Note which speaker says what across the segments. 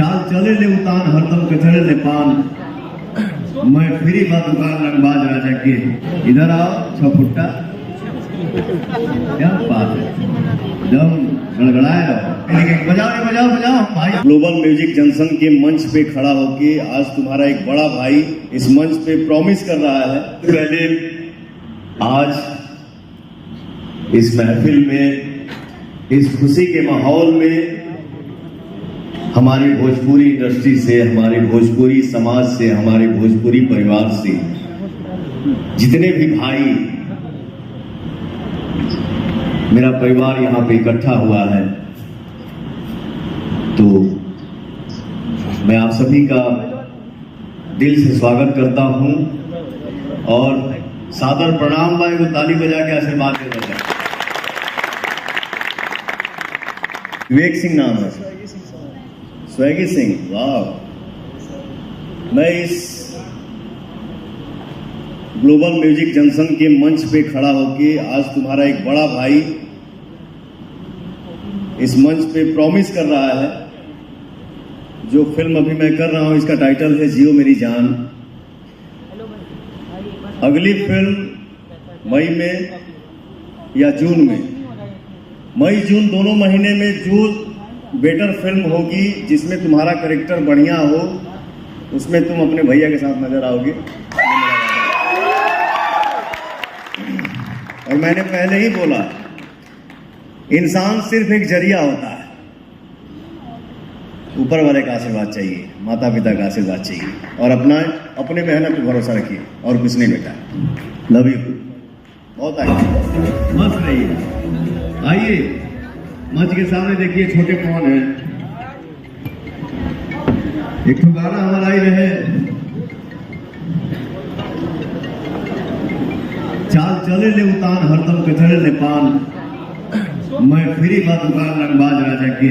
Speaker 1: चाल चले ले उतान हरदम कचड़े ले पान, मैं फ्री बा दुकान रंगबाज राजा के, इधर आओ छपुट्टा। क्या बात है, दम गड़गड़ाए रहो। बजाओ बजाओ बजाओ भाई। ग्लोबल म्यूजिक जंक्शन के मंच पे खड़ा होके आज तुम्हारा एक बड़ा भाई इस मंच पे प्रॉमिस कर रहा है। पहले आज इस महफिल में, इस खुशी के माहौल में हमारी भोजपुरी इंडस्ट्री से, हमारे भोजपुरी समाज से, हमारे भोजपुरी परिवार से जितने भी भाई, मेरा परिवार यहाँ पे इकट्ठा हुआ है, तो मैं आप सभी का दिल से स्वागत करता हूँ और सादर प्रणाम भाई को ताली बजा के आशीर्वाद देता हूँ। विवेक सिंह नाम है, स्वैगी सिंह, वाह। मैं इस ग्लोबल म्यूजिक जंक्शन के मंच पे खड़ा होके आज तुम्हारा एक बड़ा भाई इस मंच पे प्रॉमिस कर रहा है। जो फिल्म अभी मैं कर रहा हूं इसका टाइटल है जियो मेरी जान। अगली फिल्म मई में या जून में, मई जून दोनों महीने में जो बेटर फिल्म होगी जिसमें तुम्हारा कैरेक्टर बढ़िया हो, उसमें तुम अपने भैया के साथ नजर आओगे। और मैंने पहले ही बोला, इंसान सिर्फ एक जरिया होता है, ऊपर वाले का आशीर्वाद चाहिए, माता पिता का आशीर्वाद चाहिए, और अपने मेहनत पे भरोसा रखिए, और कुछ नहीं बेटा। लव यू, बहुत आइए, मस्त रहिए। आइए मंच के सामने देखिए छोटे कौन है। एक तो गाना हमारा ही रहे, चाल चले ले उतान हरदम कचड़े ले पान, मैं फ्री बा दुकान रंगबाज राजा के,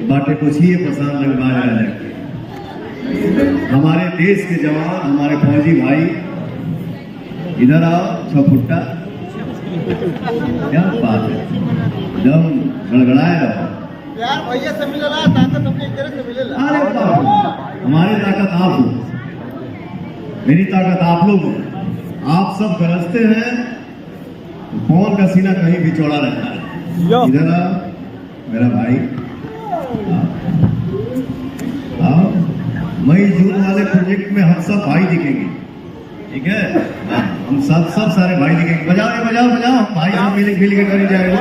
Speaker 1: बाटे पूछिए पसंद रंगबाज राजा के। हमारे देश के जवान, हमारे फौजी भाई, इधर आओ छपुट्टा। क्या बात है, दम गड़गड़ाए रहो।
Speaker 2: यार भैया से मिलेला, ताकत अपनी तरह से मिलेला।
Speaker 1: अरे हमारी ताकत आप हो, मेरी ताकत आप लोग हो। आप सब गरजते हैं, पवन का सीना कहीं भी चौड़ा रहता है। इधर आओ मेरा भाई, आओ। मई जून वाले प्रोजेक्ट में हम सब भाई दिखेंगे, ठीक है? हम सब सारे भाई दिखेंगे। बजाओ बजाओ बजाओ, भाई सब मिल के करी जाएगा।